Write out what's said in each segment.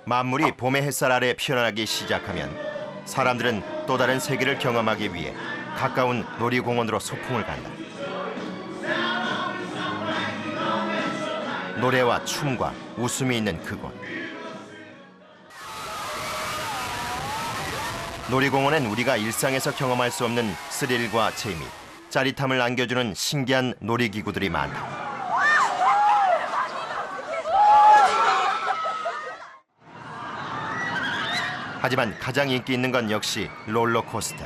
만물이 봄의 햇살 아래 피어나기 시작하면 사람들은 또 다른 세계를 경험하기 위해 가까운 놀이공원으로 소풍을 간다. 노래와 춤과 웃음이 있는 그곳. 놀이공원엔 우리가 일상에서 경험할 수 없는 스릴과 재미, 짜릿함을 안겨주는 신기한 놀이기구들이 많다. 하지만 가장 인기 있는 건 역시 롤러코스터.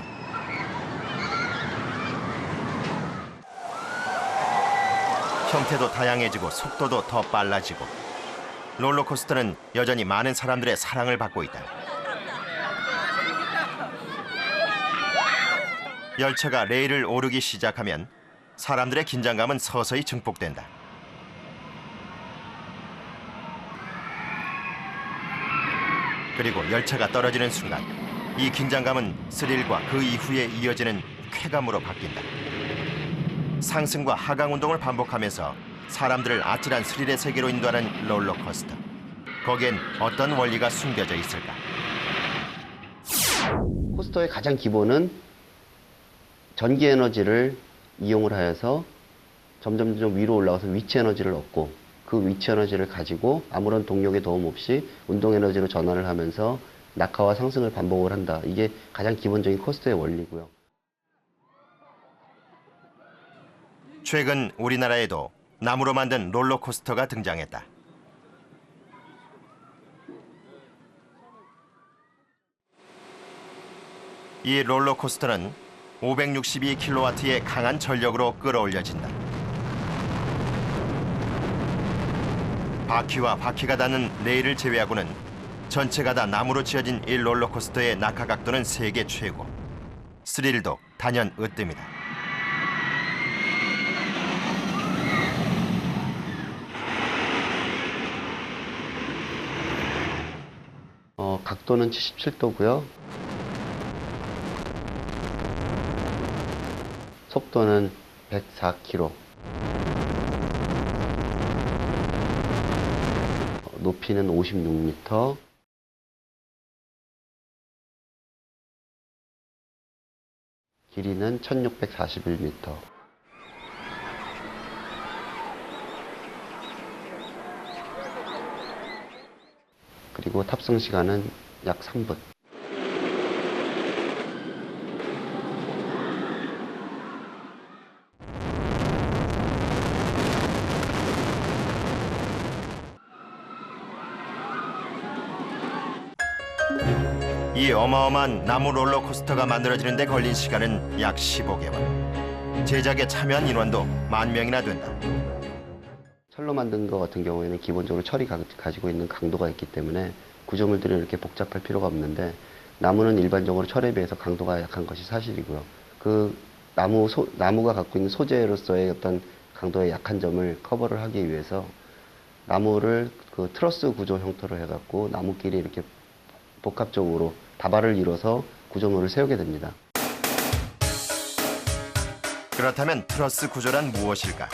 형태도 다양해지고 속도도 더 빨라지고 롤러코스터는 여전히 많은 사람들의 사랑을 받고 있다. 열차가 레일을 오르기 시작하면 사람들의 긴장감은 서서히 증폭된다. 그리고 열차가 떨어지는 순간 이 긴장감은 스릴과 그 이후에 이어지는 쾌감으로 바뀐다. 상승과 하강 운동을 반복하면서 사람들을 아찔한 스릴의 세계로 인도하는 롤러코스터. 거기엔 어떤 원리가 숨겨져 있을까? 코스터의 가장 기본은 전기 에너지를 이용을 하여서 점점 위로 올라가서 위치 에너지를 얻고 그 위치 에너지를 가지고 아무런 동력의 도움 없이 운동 에너지로 전환을 하면서 낙하와 상승을 반복을 한다. 이게 가장 기본적인 코스터의 원리고요. 최근 우리나라에도 나무로 만든 롤러코스터가 등장했다. 이 롤러코스터는 562kW의 강한 전력으로 끌어올려진다. 바퀴와 바퀴가 닿는 레일을 제외하고는 전체가 다 나무로 지어진 이 롤러코스터의 낙하 각도는 세계 최고. 스릴도 단연 으뜸이다. 각도는 77도고요. 속도는 104km. 높이는 56m. 길이는 1641m. 그리고 탑승 시간은 약 3분. 이 어마어마한 나무 롤러코스터가 만들어지는 데 걸린 시간은 약 15개월. 제작에 참여한 인원도 10,000명이나 된다. 철로 만든 것 같은 경우에는 기본적으로 철이 가지고 있는 강도가 있기 때문에 구조물들이 이렇게 복잡할 필요가 없는데 나무는 일반적으로 철에 비해서 강도가 약한 것이 사실이고요. 그 나무가 갖고 있는 소재로서의 어떤 강도의 약한 점을 커버를 하기 위해서 나무를 그 트러스 구조 형태로 해갖고 나무끼리 이렇게 복합적으로 다발을 이뤄서 구조물을 세우게 됩니다. 그렇다면 트러스 구조란 무엇일까?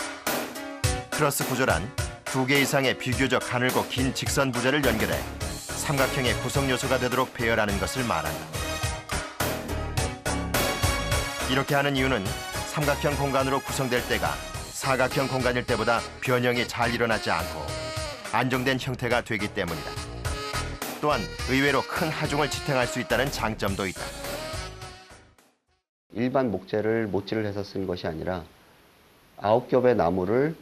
트러스 구조란 2개 이상의 비교적 가늘고 긴 직선 부재를 연결해 삼각형의 구성 요소가 되도록 배열하는 것을 말한다. 이렇게 하는 이유는 삼각형 공간으로 구성될 때가 사각형 공간일 때보다 변형이 잘 일어나지 않고 안정된 형태가 되기 때문이다. 또한 의외로 큰 하중을 지탱할 수 있다는 장점도 있다. 일반 목재를 못질을 해서 쓴 것이 아니라 9겹의 나무를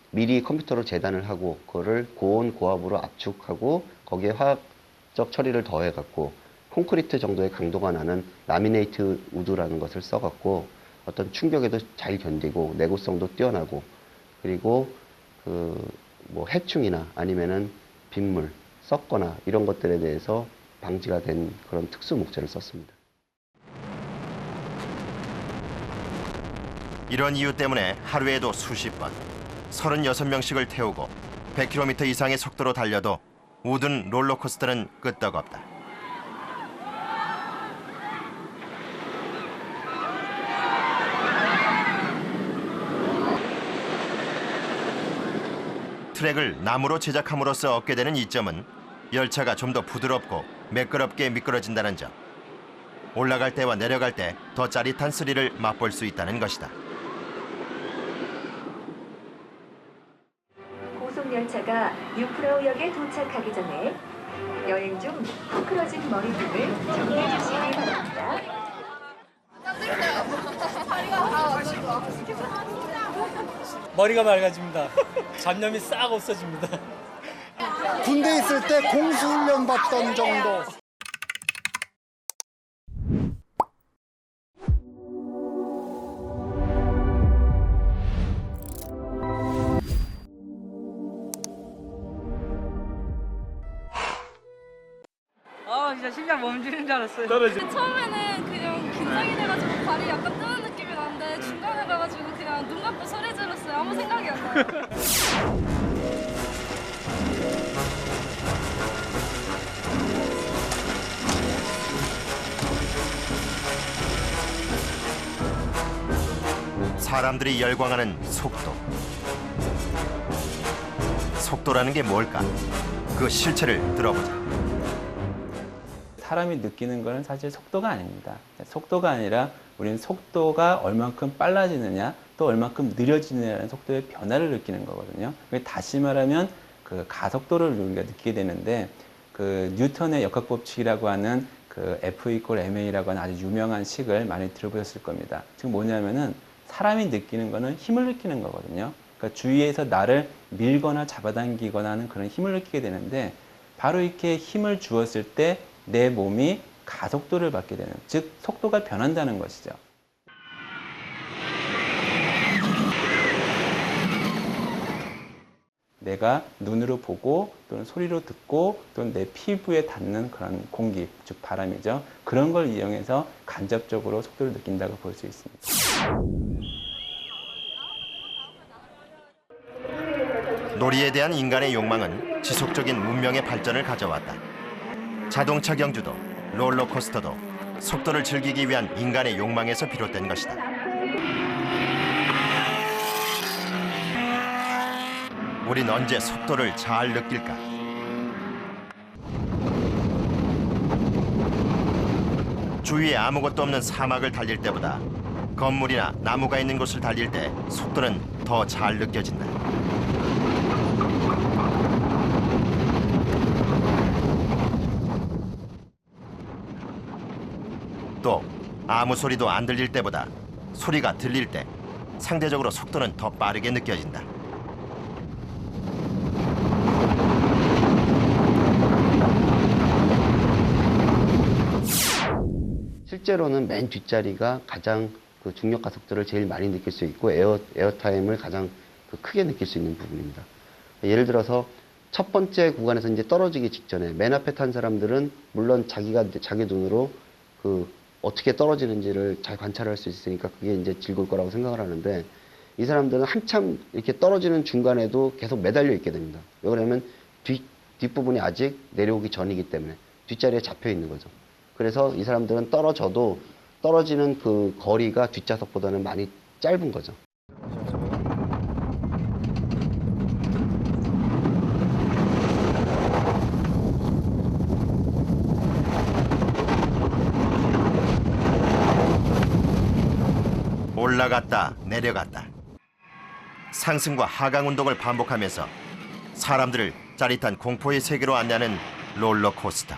미리 컴퓨터로 재단을 하고 그거를 고온 고압으로 압축하고 거기에 화학적 처리를 더해갖고 콘크리트 정도의 강도가 나는 라미네이트 우드라는 것을 써갖고 어떤 충격에도 잘 견디고 내구성도 뛰어나고 그리고 뭐 해충이나 아니면은 빗물 썩거나 이런 것들에 대해서 방지가 된 그런 특수 목재를 썼습니다. 이런 이유 때문에 하루에도 수십 번 36명씩을 태우고 100km 이상의 속도로 달려도 우든 롤러코스터는 끄떡없다. 트랙을 나무로 제작함으로써 얻게 되는 이점은 열차가 좀 더 부드럽고 매끄럽게 미끄러진다는 점. 올라갈 때와 내려갈 때 더 짜릿한 스릴을 맛볼 수 있다는 것이다. 고속열차가 뉴프라우역에 도착하기 전에 여행 중 헝클어진 머리 등을 정리해 주시기 바랍니다. 머리가 맑아집니다. 잡념이 싹 없어집니다. 군대 있을 때 공수훈련 받던 정도. 진짜 심장 멈추는 줄 알았어요. 처음에는 그냥 긴장이 돼가지고 발이 약간 뜨는 느낌이 나는데 중간에 가가지고 그냥 눈 감고 소리 질렀어요. 아무 생각이 안 나요. 사람들이 열광하는 속도. 속도라는 게 뭘까? 그 실체를 들어보자. 사람이 느끼는 것은 사실 속도가 아닙니다. 속도가 아니라 우리는 속도가 얼만큼 빨라지느냐 또 얼만큼 느려지느냐는 속도의 변화를 느끼는 거거든요. 다시 말하면 그 가속도를 우리가 느끼게 되는데 그 뉴턴의 역학법칙이라고 하는 그 F=ma라고 하는 아주 유명한 식을 많이 들어보셨을 겁니다. 지금 뭐냐면은 사람이 느끼는 거는 힘을 느끼는 거거든요. 그러니까 주위에서 나를 밀거나 잡아당기거나 하는 그런 힘을 느끼게 되는데 바로 이렇게 힘을 주었을 때 내 몸이 가속도를 받게 되는, 즉 속도가 변한다는 것이죠. 내가 눈으로 보고 또는 소리로 듣고 또는 내 피부에 닿는 그런 공기, 즉 바람이죠. 그런 걸 이용해서 간접적으로 속도를 느낀다고 볼 수 있습니다. 놀이에 대한 인간의 욕망은 지속적인 문명의 발전을 가져왔다. 자동차 경주도 롤러코스터도 속도를 즐기기 위한 인간의 욕망에서 비롯된 것이다. 우린 언제 속도를 잘 느낄까? 주위에 아무것도 없는 사막을 달릴 때보다 건물이나 나무가 있는 곳을 달릴 때 속도는 더 잘 느껴진다. 또 아무 소리도 안 들릴 때보다 소리가 들릴 때 상대적으로 속도는 더 빠르게 느껴진다. 실제로는 맨 뒷자리가 가장 그 중력 가속도를 제일 많이 느낄 수 있고 에어타임을 가장 크게 느낄 수 있는 부분입니다. 예를 들어서 첫 번째 구간에서 이제 떨어지기 직전에 맨 앞에 탄 사람들은 물론 자기 눈으로 그 어떻게 떨어지는지를 잘 관찰할 수 있으니까 그게 이제 즐거울 거라고 생각을 하는데 이 사람들은 한참 이렇게 떨어지는 중간에도 계속 매달려 있게 됩니다. 왜 그러냐면 뒷부분이 아직 내려오기 전이기 때문에 뒷자리에 잡혀 있는 거죠. 그래서 이 사람들은 떨어져도 떨어지는 그 거리가 뒷좌석보다는 많이 짧은 거죠. 올라갔다 내려갔다. 상승과 하강 운동을 반복하면서 사람들을 짜릿한 공포의 세계로 안내하는 롤러코스터.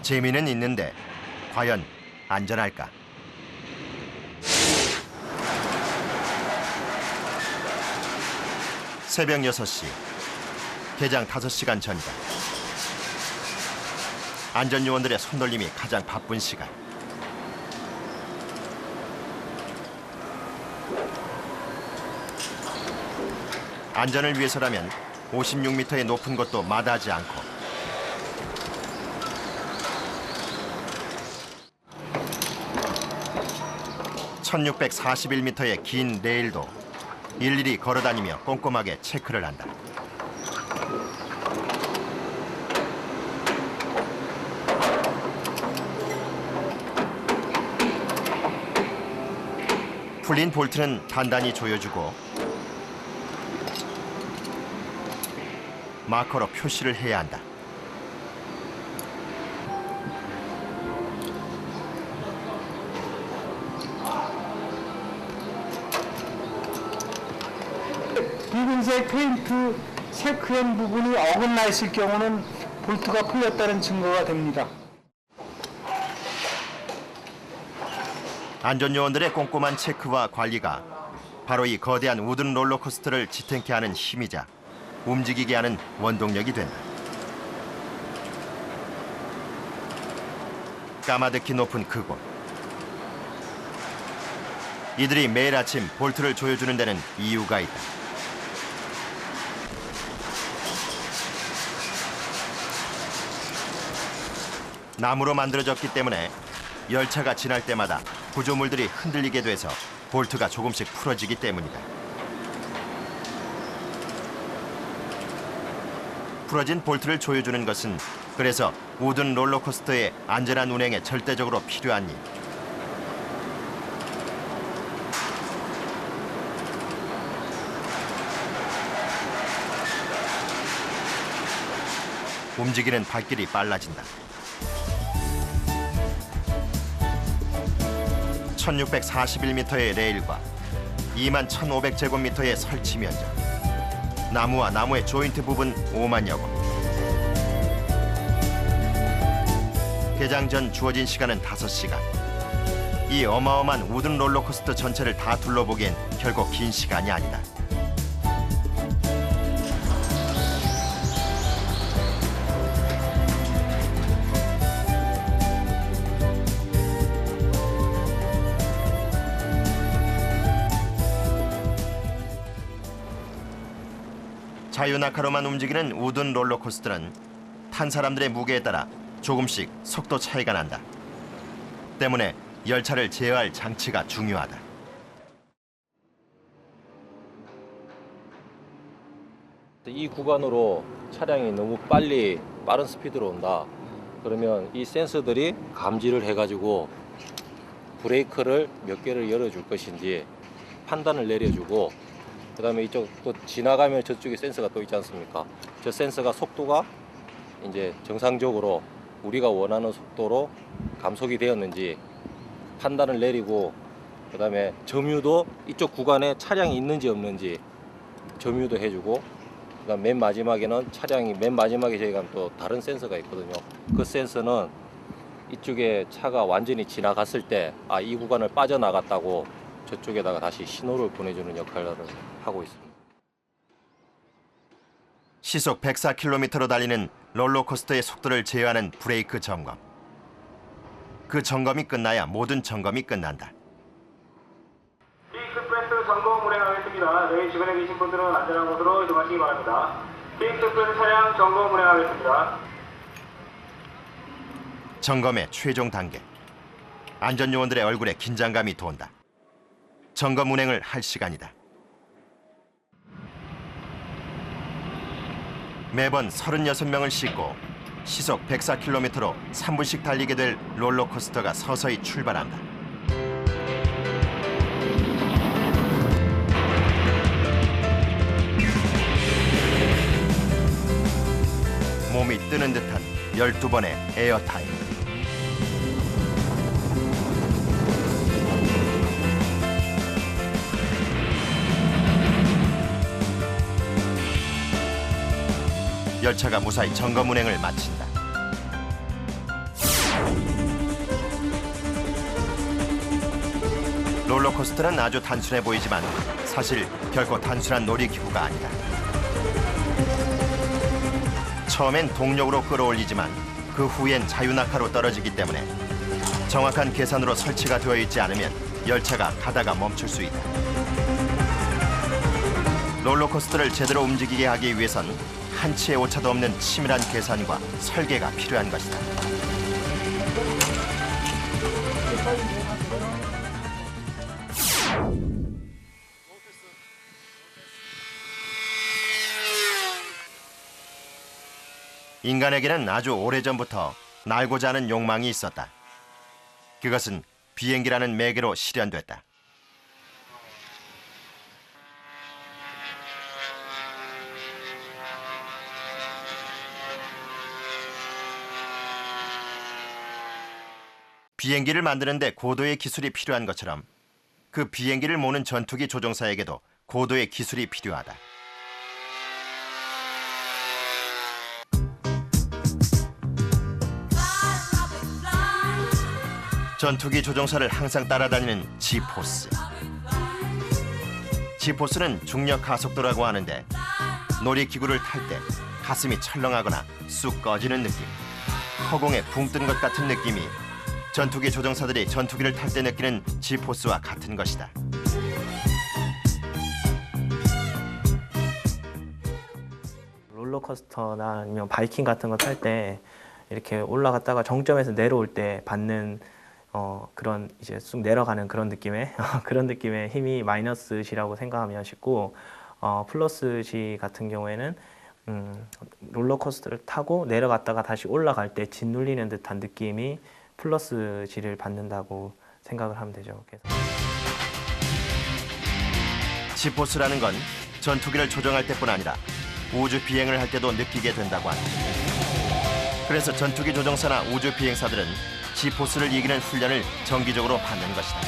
재미는 있는데 과연 안전할까? 새벽 6시, 개장 5시간 전이다. 안전요원들의 손놀림이 가장 바쁜 시간. 안전을 위해서라면 56m의 높은 곳도 마다하지 않고 1641m의 긴 레일도 일일이 걸어다니며 꼼꼼하게 체크를 한다. 풀린 볼트는 단단히 조여주고 마커로 표시를 해야 한다. 붉은색 페인트 체크형 부분이 어긋나 있을 경우는 볼트가 풀렸다는 증거가 됩니다. 안전요원들의 꼼꼼한 체크와 관리가 바로 이 거대한 우든 롤러코스터를 지탱케 하는 힘이자 움직이게 하는 원동력이 된다. 까마득히 높은 그곳. 이들이 매일 아침 볼트를 조여주는 데는 이유가 있다. 나무로 만들어졌기 때문에 열차가 지날 때마다 구조물들이 흔들리게 돼서 볼트가 조금씩 풀어지기 때문이다. 풀어진 볼트를 조여주는 것은 그래서 우든 롤러코스터의 안전한 운행에 절대적으로 필요한 일. 움직이는 발길이 빨라진다. 1641m의 레일과 21,500제곱미터의 설치 면적, 나무와 나무의 조인트 부분 5만여 건. 개장 전 주어진 시간은 5시간. 이 어마어마한 우든 롤러코스터 전체를 다 둘러보기엔 결코 긴 시간이 아니다. 자유낙하로만 움직이는 우든 롤러코스터는 탄 사람들의 무게에 따라 조금씩 속도 차이가 난다. 때문에 열차를 제어할 장치가 중요하다. 이 구간으로 차량이 너무 빠른 스피드로 온다. 그러면 이 센서들이 감지를 해가지고 브레이크를 몇 개를 열어줄 것인지 판단을 내려주고, 그 다음에 이쪽 또 지나가면 저쪽에 센서가 또 있지 않습니까? 저 센서가 속도가 이제 정상적으로 우리가 원하는 속도로 감속이 되었는지 판단을 내리고, 그 다음에 점유도 이쪽 구간에 차량이 있는지 없는지 점유도 해주고, 그 다음 맨 마지막에는 차량이 맨 마지막에 저희가 또 다른 센서가 있거든요. 그 센서는 이쪽에 차가 완전히 지나갔을 때 이 구간을 빠져나갔다고 저쪽에다가 다시 신호를 보내주는 역할을 하고 있습니다. 시속 104km로 달리는 롤러코스터의 속도를 제어하는 브레이크 점검. 그 점검이 끝나야 모든 점검이 끝난다. 빅스프레스 점검 운행하겠습니다. 내 주변에 계신 분들은 안전한 곳으로 이동하시기 바랍니다. 빅스프레스 차량 점검 운행하겠습니다. 점검의 최종 단계. 안전요원들의 얼굴에 긴장감이 돈다. 점검 운행을 할 시간이다. 매번 36명을 싣고 시속 104km로 3분씩 달리게 될 롤러코스터가 서서히 출발한다. 몸이 뜨는 듯한 12번의 에어타임. 열차가 무사히 점검 운행을 마친다. 롤러코스터는 아주 단순해 보이지만 사실 결코 단순한 놀이기구가 아니다. 처음엔 동력으로 끌어올리지만 그 후엔 자유낙하로 떨어지기 때문에 정확한 계산으로 설치가 되어 있지 않으면 열차가 가다가 멈출 수 있다. 롤러코스터를 제대로 움직이게 하기 위해선 한치의 오차도 없는 치밀한 계산과 설계가 필요한 것이다. 인간에게는 아주 오래전부터 날고자 하는 욕망이 있었다. 그것은 비행기라는 매개로 실현됐다. 비행기를 만드는데 고도의 기술이 필요한 것처럼 그 비행기를 모는 전투기 조종사에게도 고도의 기술이 필요하다. 전투기 조종사를 항상 따라다니는 G포스. G포스는 중력 가속도라고 하는데 놀이기구를 탈 때 가슴이 철렁하거나 쑥 꺼지는 느낌, 허공에 붕 뜬 것 같은 느낌이 전투기 조종사들이 전투기를 탈 때 느끼는 G포스와 같은 것이다. 롤러코스터나 아니면 바이킹 같은 거 탈 때 이렇게 올라갔다가 정점에서 내려올 때 받는 그런 이제 쑥 내려가는 그런 느낌의 그런 느낌의 힘이 마이너스 G라고 생각하면 쉽고, 플러스 G 같은 경우에는 롤러코스터를 타고 내려갔다가 다시 올라갈 때 짓눌리는 듯한 느낌이 플러스 G를 받는다고 생각을 하면 되죠. 그래서 G포스라는 건 전투기를 조종할 때뿐 아니라 우주 비행을 할 때도 느끼게 된다고 한다. 그래서 전투기 조종사나 우주 비행사들은 G포스를 이기는 훈련을 정기적으로 받는 것이다.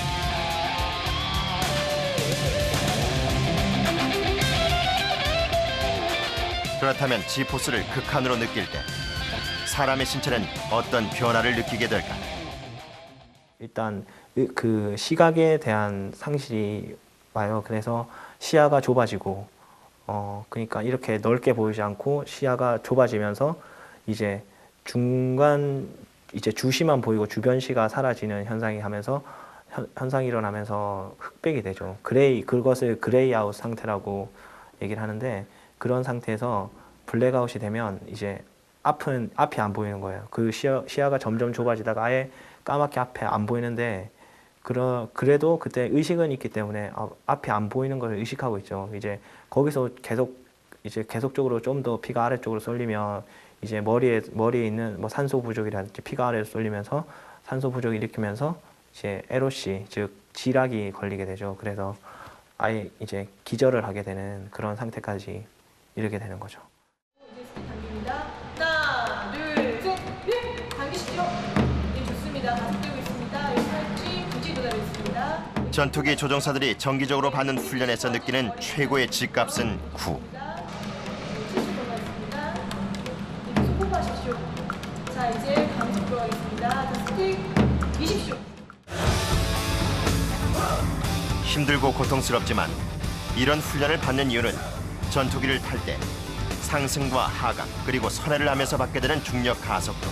그렇다면 G포스를 극한으로 느낄 때 사람의 신체는 어떤 변화를 느끼게 될까? 일단 그 시각에 대한 상실이 와요. 그래서 시야가 좁아지고, 그러니까 이렇게 넓게 보이지 않고 시야가 좁아지면서 이제 이제 주시만 보이고 주변 시가 사라지는 현상이 현상이 일어나면서 흑백이 되죠. 그것을 그레이아웃 상태라고 얘기를 하는데, 그런 상태에서 블랙아웃이 되면 이제 앞이 안 보이는 거예요. 그 시야가 점점 좁아지다가 아예 까맣게 앞에 안 보이는데, 그래도 그때 의식은 있기 때문에 앞이 안 보이는 걸 의식하고 있죠. 이제 거기서 계속적으로 좀 더 피가 아래쪽으로 쏠리면 이제 머리에 있는 뭐 산소 부족이라든지 피가 아래로 쏠리면서 산소 부족을 일으키면서 이제 LOC, 즉 지락이 걸리게 되죠. 그래서 아예 이제 기절을 하게 되는 그런 상태까지 이르게 되는 거죠. 당깁니다. 하나, 둘, 셋, 넷. 당기시죠. 네, 좋습니다. 가속되고 있습니다. 여기 팔찌 굳이 도달해 있습니다. 전투기 조종사들이 정기적으로 받는 훈련에서 느끼는 최고의 G값은 9. 소급하십시오. 자, 이제 감속 들어가겠습니다. 자, 스틱 20초. 힘들고 고통스럽지만 이런 훈련을 받는 이유는 전투기를 탈 때 상승과 하강 그리고 선회를 하면서 받게 되는 중력 가속도,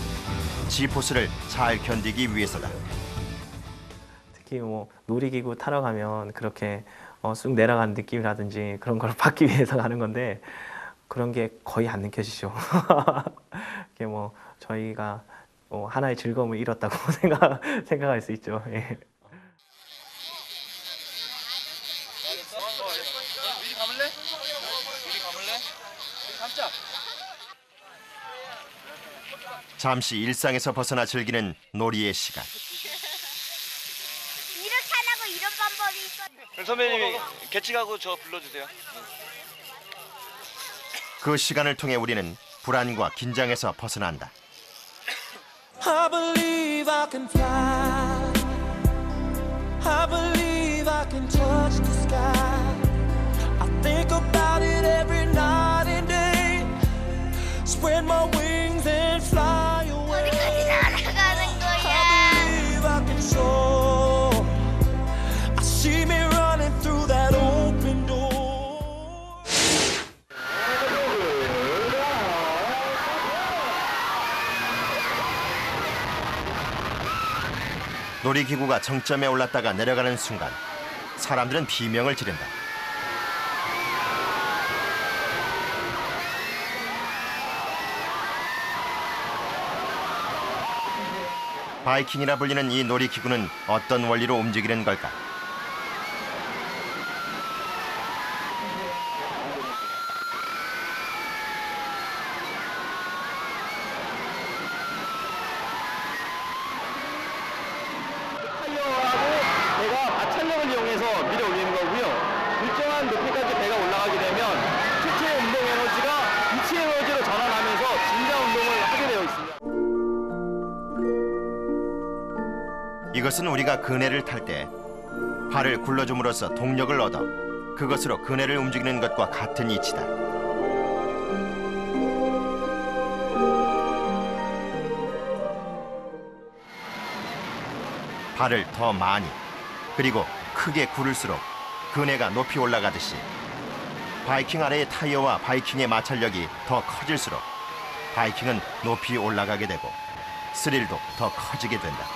G포스를 잘 견디기 위해서다. 특히 뭐 놀이기구 타러 가면 그렇게 쑥 내려가는 느낌이라든지 그런 걸 받기 위해서 하는 건데, 그런 게 거의 안 느껴지죠. 그게 뭐 저희가 하나의 즐거움을 잃었다고 생각할 수 있죠. 예. 잠시 일상에서 벗어나 즐기는 놀이의 시간. 이렇게 하라고 이런 방법이 있거든. 선배님이 개측하고 저 불러주세요. 그 시간을 통해 우리는 불안과 긴장에서 벗어난다. I believe I can fly. I believe I can touch the sky. I think about it every night and day. Spread my wings and fly away. 어디까지 날아가는 거야? I believe I can soar. I see me running through that open door. 놀이기구가 정점에 올랐다가 내려가는 순간 사람들은 비명을 지른다. 바이킹이라 불리는 이 놀이기구는 어떤 원리로 움직이는 걸까? 배가 마찰력을 이용해서 밀어 올리는 거고요. 일정한 높이까지 배가 올라가게 되면 최초의 운동 에너지가 위치 에너지로 전환하면서 진자 운동을 하게 되어 있습니다. 이것은 우리가 그네를 탈 때 발을 굴러줌으로써 동력을 얻어 그것으로 그네를 움직이는 것과 같은 이치다. 발을 더 많이 그리고 크게 구를수록 그네가 높이 올라가듯이 바이킹 아래의 타이어와 바이킹의 마찰력이 더 커질수록 바이킹은 높이 올라가게 되고 스릴도 더 커지게 된다.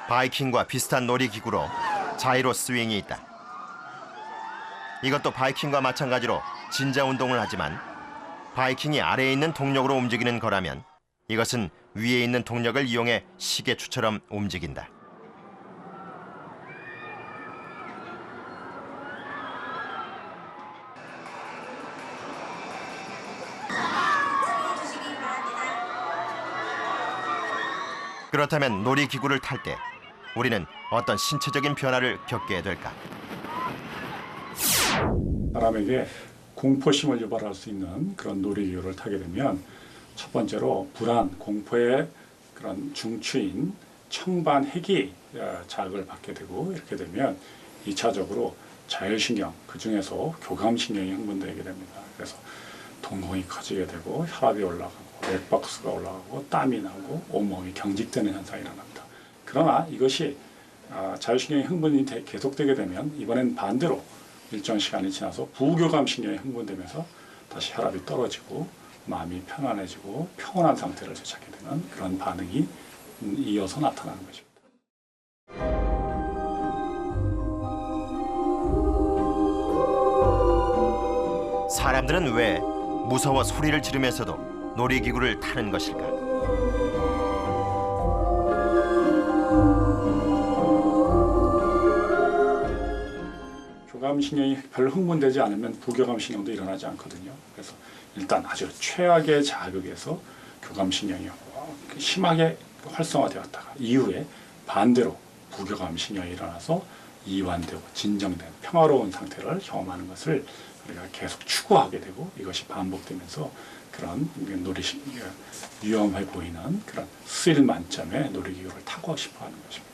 바이킹과 비슷한 놀이기구로 자이로 스윙이 있다. 이것도 바이킹과 마찬가지로 진자 운동을 하지만 바이킹이 아래에 있는 동력으로 움직이는 거라면 이것은 위에 있는 동력을 이용해 시계추처럼 움직인다. 그렇다면 놀이기구를 탈 때 우리는 어떤 신체적인 변화를 겪게 될까? 사람에게 공포심을 유발할 수 있는 그런 놀이기구를 타게 되면 첫 번째로 불안, 공포의 그런 중추인 청반핵이 자극을 받게 되고 이렇게 되면 2차적으로 자율신경, 그중에서 교감신경이 흥분되게 됩니다. 그래서 동공이 커지게 되고 혈압이 올라가고 맥박수가 올라가고 땀이 나고 온몸이 경직되는 현상이 일어납니다. 그러나 이것이 자율신경의 흥분이 계속되게 되면 이번엔 반대로 일정 시간이 지나서 부교감신경이 흥분되면서 다시 혈압이 떨어지고 마음이 편안해지고 평온한 상태를 되찾게 되는 그런 반응이 이어서 나타나는 것입니다. 사람들은 왜 무서워 소리를 지르면서도 놀이기구를 타는 것일까? 교감신경이 별로 흥분되지 않으면 부교감신경도 일어나지 않거든요. 그래서 일단 아주 최악의 자극에서 교감신경이 심하게 활성화되었다가 이후에 반대로 부교감신경이 일어나서 이완되고 진정된 평화로운 상태를 경험하는 것을 우리가 계속 추구하게 되고 이것이 반복되면서 그런 위험해 보이는 그런 스릴 만점의 놀이기구를 타고 싶어 하는 것입니다.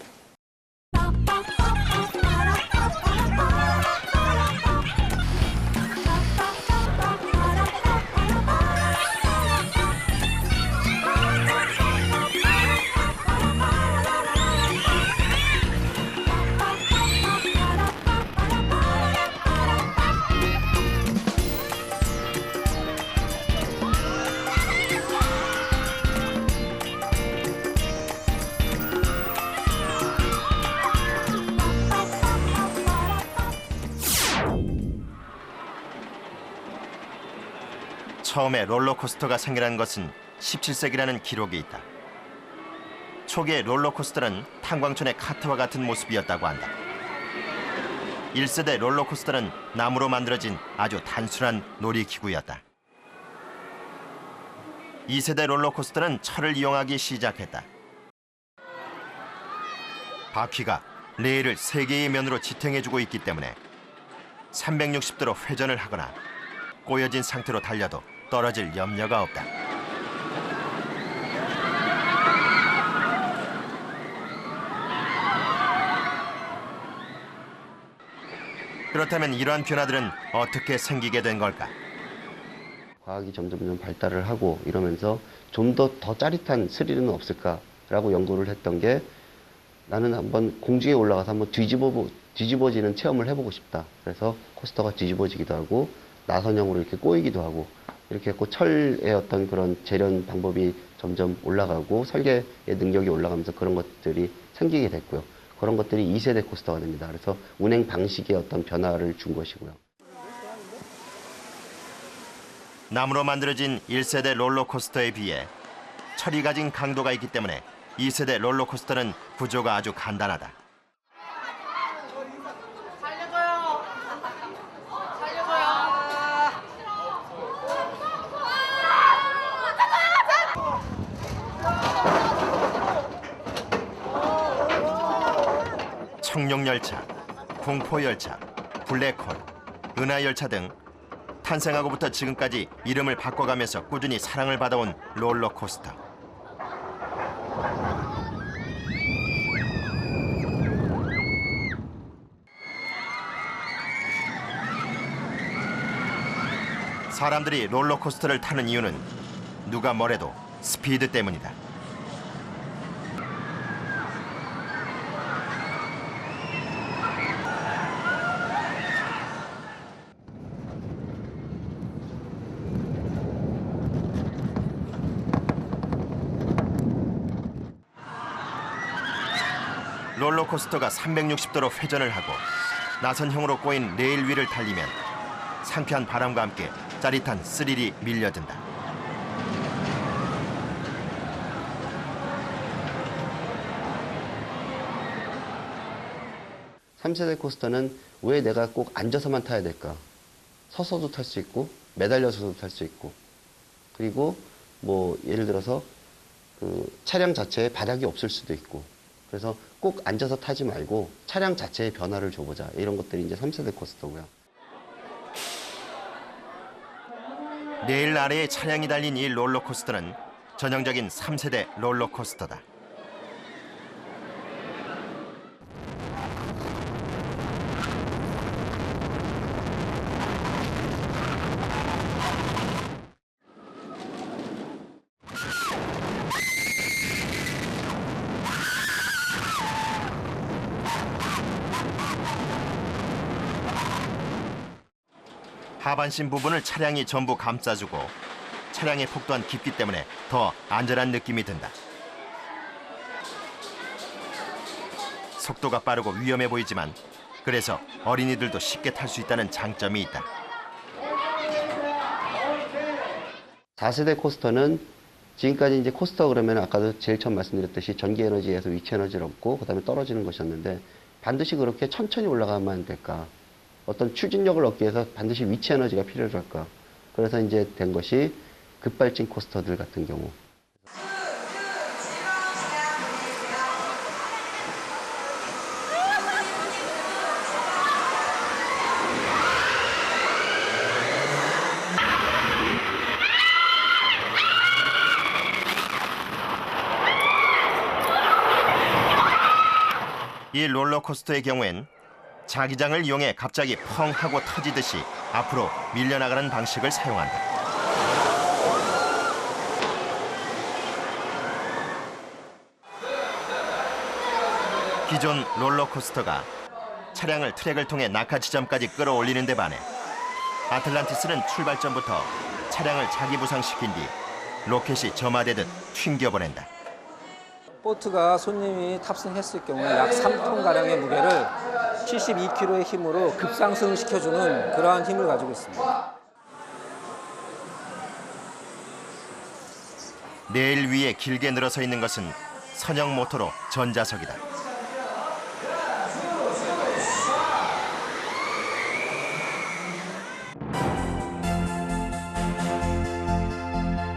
처음에 롤러코스터가 생겨난 것은 17세기라는 기록이 있다. 초기의 롤러코스터는 탄광촌의 카트와 같은 모습이었다고 한다. 1세대 롤러코스터는 나무로 만들어진 아주 단순한 놀이기구였다. 2세대 롤러코스터는 철을 이용하기 시작했다. 바퀴가 레일을 3개의 면으로 지탱해주고 있기 때문에 360도로 회전을 하거나 꼬여진 상태로 달려도 떨어질 염려가 없다. 그렇다면 이러한 변화들은 어떻게 생기게 된 걸까? 과학이 점점 발달을 하고 이러면서 좀 더 짜릿한 스릴은 없을까라고 연구를 했던 게 나는 한번 공중에 올라가서 한번 뒤집어지는 체험을 해보고 싶다. 그래서 코스터가 뒤집어지기도 하고 나선형으로 이렇게 꼬이기도 하고 이렇게 했고 철의 어떤 그런 재련 방법이 점점 올라가고 설계의 능력이 올라가면서 그런 것들이 생기게 됐고요. 그런 것들이 2세대 코스터가 됩니다. 그래서 운행 방식의 어떤 변화를 준 것이고요. 나무로 만들어진 1세대 롤러코스터에 비해 철이 가진 강도가 있기 때문에 2세대 롤러코스터는 구조가 아주 간단하다. 청룡열차, 공포열차, 블랙홀, 은하열차 등 탄생하고부터 지금까지 이름을 바꿔가면서 꾸준히 사랑을 받아온 롤러코스터. 사람들이 롤러코스터를 타는 이유는 누가 뭐래도 스피드 때문이다. 롤러코스터가 360도로 회전을 하고 나선형으로 꼬인 레일 위를 달리면 상쾌한 바람과 함께 짜릿한 스릴이 밀려든다. 삼세대 코스터는 왜 내가 꼭 앉아서만 타야 될까? 서서도 탈 수 있고 매달려서도 탈 수 있고, 그리고 뭐 예를 들어서 그 차량 자체에 바닥이 없을 수도 있고, 그래서 꼭 앉아서 타지 말고 차량 자체에 변화를 줘보자, 이런 것들이 이제 3세대 코스터고요. 레일 아래에 차량이 달린 이 롤러코스터는 전형적인 3세대 롤러코스터다. 하반신 부분을 차량이 전부 감싸주고 차량의 폭 또한 깊기 때문에 더 안전한 느낌이 든다. 속도가 빠르고 위험해 보이지만 그래서 어린이들도 쉽게 탈 수 있다는 장점이 있다. 4세대 코스터는 지금까지 이제 코스터 그러면 아까도 제일 처음 말씀드렸듯이 전기 에너지에서 위치 에너지를 얻고 그다음에 떨어지는 것이었는데, 반드시 그렇게 천천히 올라가면 될까? 어떤 추진력을 얻기 위해서 반드시 위치 에너지가 필요할까? 그래서 이제 된 것이 급발진 코스터들 같은 경우. 이 롤러코스터의 경우엔 자기장을 이용해 갑자기 펑 하고 터지듯이 앞으로 밀려나가는 방식을 사용한다. 기존 롤러코스터가 차량을 트랙을 통해 낙하 지점까지 끌어올리는 데 반해 아틀란티스는 출발점부터 차량을 자기 부상시킨 뒤 로켓이 점화되듯 튕겨보낸다. 보트가 손님이 탑승했을 경우에 약 3톤가량의 무게를 72kg의 힘으로 급상승을 시켜주는 그러한 힘을 가지고 있습니다. 레일 위에 길게 늘어서 있는 것은 선형 모터로 전자석이다.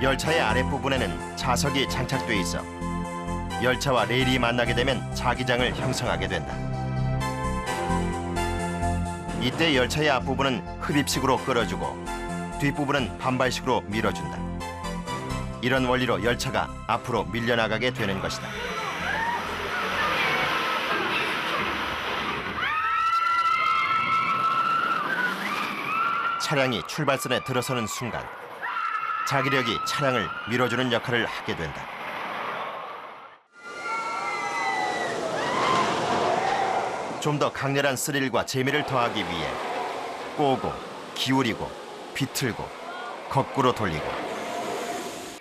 열차의 아랫부분에는 자석이 장착돼 있어 열차와 레일이 만나게 되면 자기장을 형성하게 된다. 이때 열차의 앞부분은 흡입식으로 끌어주고 뒷부분은 반발식으로 밀어준다. 이런 원리로 열차가 앞으로 밀려나가게 되는 것이다. 차량이 출발선에 들어서는 순간 자기력이 차량을 밀어주는 역할을 하게 된다. 좀 더 강렬한 스릴과 재미를 더하기 위해 꼬고, 기울이고, 비틀고, 거꾸로 돌리고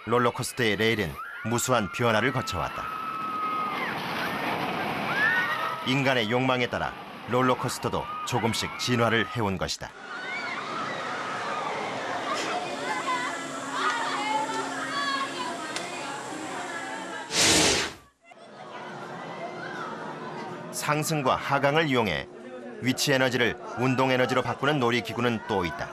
롤러코스터의 레일은 무수한 변화를 거쳐왔다. 인간의 욕망에 따라 롤러코스터도 조금씩 진화를 해온 것이다. 상승과 하강을 이용해 위치 에너지를 운동 에너지로 바꾸는 놀이기구는 또 있다.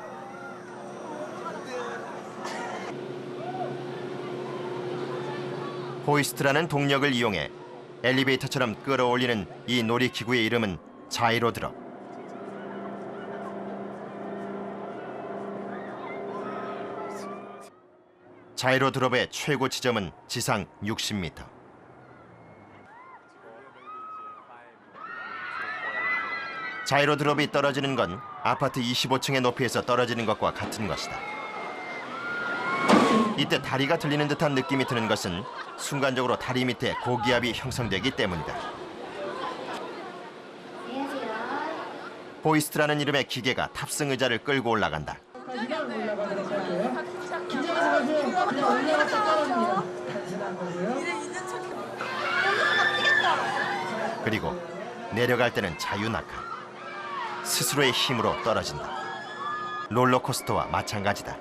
호이스트라는 동력을 이용해 엘리베이터처럼 끌어올리는 이 놀이기구의 이름은 자이로 드롭. 자이로 드롭의 최고 지점은 지상 60m. 자이로 드롭이 떨어지는 건 아파트 25층의 높이에서 떨어지는 것과 같은 것이다. 이때 다리가 들리는 듯한 느낌이 드는 것은 순간적으로 다리 밑에 고기압이 형성되기 때문이다. 호이스트라는 이름의 기계가 탑승 의자를 끌고 올라간다. 그리고 내려갈 때는 자유낙하. 스스로의 힘으로 떨어진다. 롤러코스터와 마찬가지다.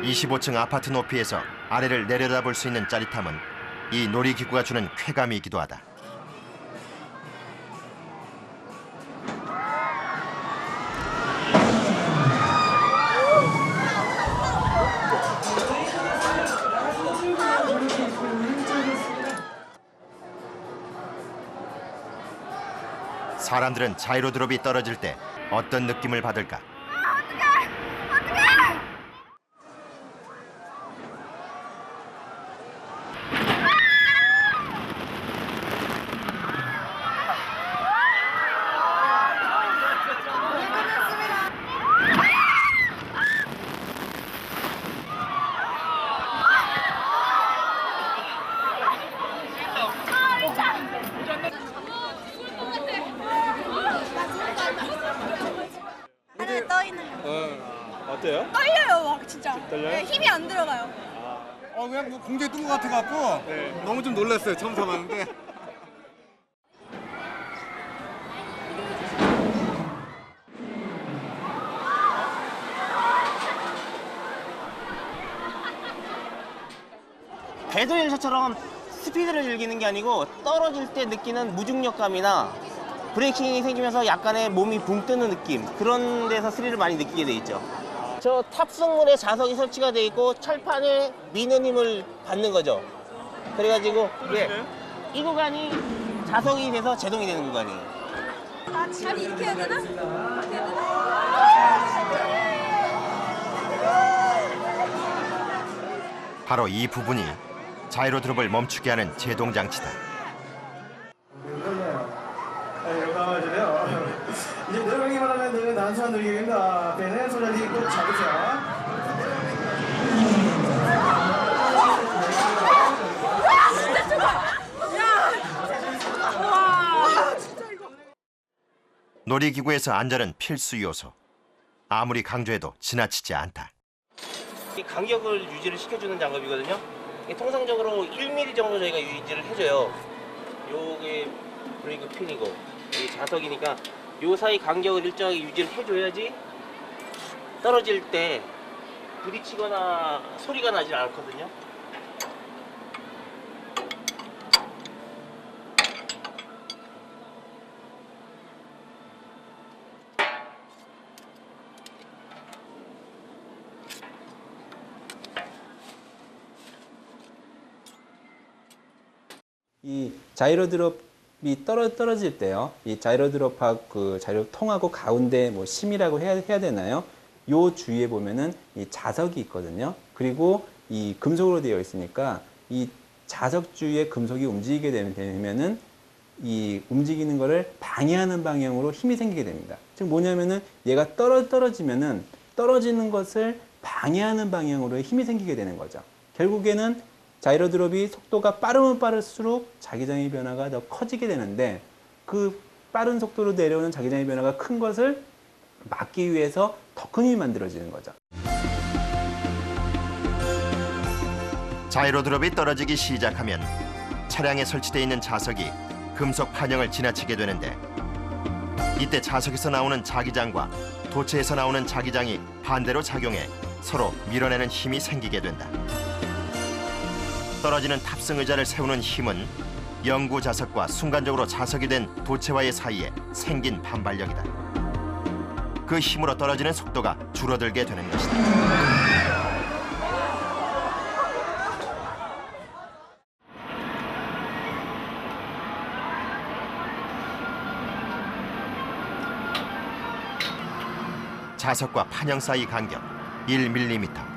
25층 아파트 높이에서 아래를 내려다볼 수 있는 짜릿함은 이 놀이기구가 주는 쾌감이기도 하다. 사람들은 자이로 드롭이 떨어질 때 어떤 느낌을 받을까? 하늘에 떠 있는 어때요? 떨려요, 막 진짜. 떨려요? 네, 힘이 안 들어가요. 그냥 뭐 공중에 뜬 것 같아갖고 너무 좀 놀랐어요. 처음 타봤는데. 배도 열차처럼 스피드를 즐기는 게 아니고 떨어질 때 느끼는 무중력감이나 브레이킹이 생기면서 약간의 몸이 붕 뜨는 느낌, 그런 데서 스릴을 많이 느끼게 돼 있죠. 저 탑승문에 자석이 설치가 돼 있고 철판에 미는 힘을 받는 거죠. 그래가지고 이 구간이 자석이 돼서 제동이 되는 구간이에요. 아, 다리 이렇게 해야 되나? 바로 이 부분이 자이로 드롭을 멈추게 하는 제동 장치다. 이제 내려가기만 하면 단순한 놀이기구입니다. 배는 손잡이 꼭 잡으세요. 진짜 좋아! 야! 와! 진짜 이거. 놀이기구에서 안전은 필수 요소. 아무리 강조해도 지나치지 않다. 이 간격을 유지를 시켜주는 장갑이거든요. 통상적으로 1mm 정도 저희가 유지를 해줘요. 요게 브레이크 핀이고 이 자석이니까 요 사이 간격을 일정하게 유지를 해줘야지 떨어질 때 부딪히거나 소리가 나지 않거든요. 이 자이로 드롭이 떨어질 때요. 이 자이로 드롭하고 그 자이로 통하고 가운데 뭐 심이라고 해야 되나요? 요 주위에 보면은 이 자석이 있거든요. 그리고 이 금속으로 되어 있으니까 이 자석 주위에 금속이 움직이게 되면은 이 움직이는 거를 방해하는 방향으로 힘이 생기게 됩니다. 즉 뭐냐면은 얘가 떨어지면은 떨어지는 것을 방해하는 방향으로 힘이 생기게 되는 거죠. 결국에는 자이로 드롭이 속도가 빠르면 빠를수록 자기장의 변화가 더 커지게 되는데 그 빠른 속도로 내려오는 자기장의 변화가 큰 것을 막기 위해서 더 큰 힘이 만들어지는 거죠. 자이로 드롭이 떨어지기 시작하면 차량에 설치되어 있는 자석이 금속 판형을 지나치게 되는데 이때 자석에서 나오는 자기장과 도체에서 나오는 자기장이 반대로 작용해 서로 밀어내는 힘이 생기게 된다. 떨어지는 탑승 의자를 세우는 힘은 영구 자석과 순간적으로 자석이 된 도체와의 사이에 생긴 반발력이다. 그 힘으로 떨어지는 속도가 줄어들게 되는 것이다. 자석과 판형 사이 간격 1mm.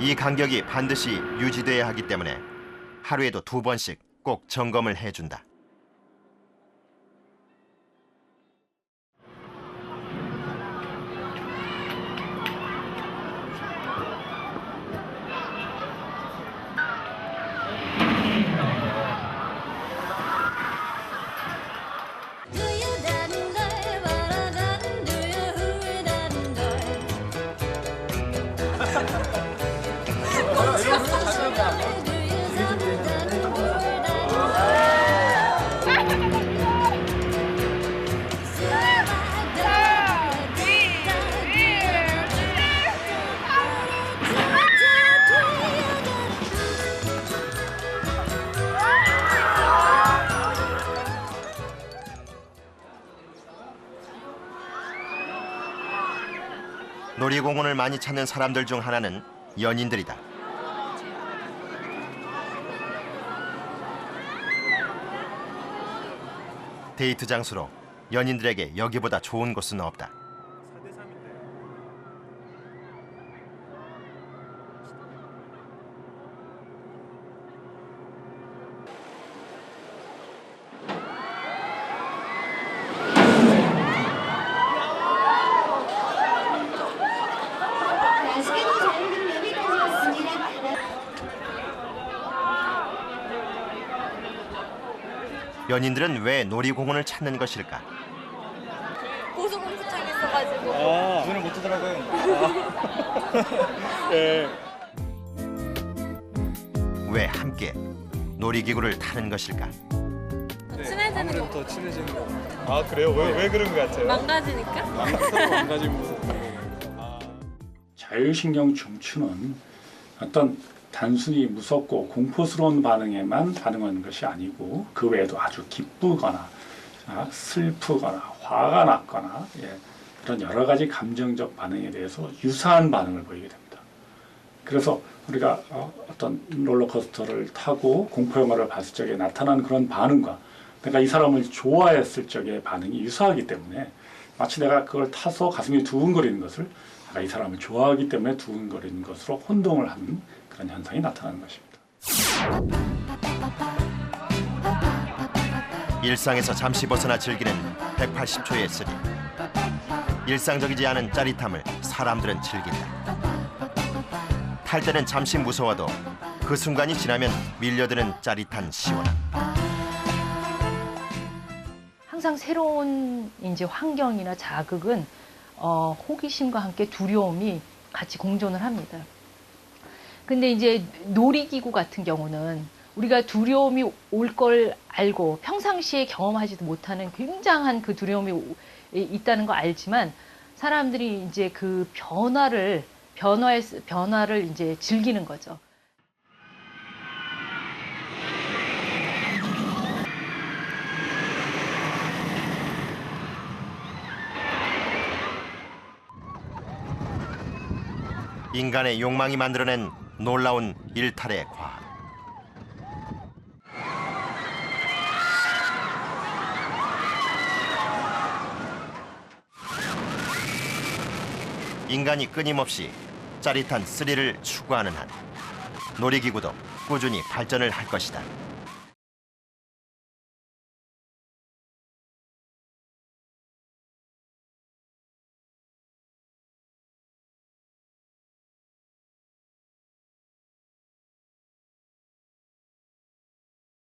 이 간격이 반드시 유지돼야 하기 때문에 하루에도 2번씩 꼭 점검을 해준다. 놀이공원을 많이 찾는 사람들 중 하나는 연인들이다. 데이트 장소로 연인들에게 여기보다 좋은 곳은 없다. 연인들은 왜 놀이공원을 찾는 것일까? 고소공포증 있어가지고. 눈을 못 뜨더라고요. 네. 왜 함께 놀이기구를 타는 것일까? 친해지는 거. 더 친해지는 거. 아 그래요? 왜 그런 것 같아요? 망가지니까? 망가진 모습. 자율신경 중추는 어떤 단순히 무섭고 공포스러운 반응에만 반응하는 것이 아니고 그 외에도 아주 기쁘거나 슬프거나 화가 났거나 그런 여러 가지 감정적 반응에 대해서 유사한 반응을 보이게 됩니다. 그래서 우리가 어떤 롤러코스터를 타고 공포영화를 봤을 적에 나타난 그런 반응과 내가 이 사람을 좋아했을 적의 반응이 유사하기 때문에 마치 내가 그걸 타서 가슴이 두근거리는 것을 내가 이 사람을 좋아하기 때문에 두근거리는 것으로 혼동을 하는 그런 현상이 나타나는 것입니다. 일상에서 잠시 벗어나 즐기는 180초의 스릴. 일상적이지 않은 짜릿함을 사람들은 즐긴다. 탈 때는 잠시 무서워도 그 순간이 지나면 밀려드는 짜릿한 시원함. 항상 새로운 이제 환경이나 자극은 호기심과 함께 두려움이 같이 공존을 합니다. 근데 이제 놀이기구 같은 경우는 우리가 두려움이 올 걸 알고 평상시에 경험하지도 못하는 굉장한 그 두려움이 있다는 거 알지만 사람들이 이제 그 변화를 이제 즐기는 거죠. 인간의 욕망이 만들어낸 놀라운 일탈의 과학. 인간이 끊임없이 짜릿한 스릴을 추구하는 한 놀이기구도 꾸준히 발전을 할 것이다.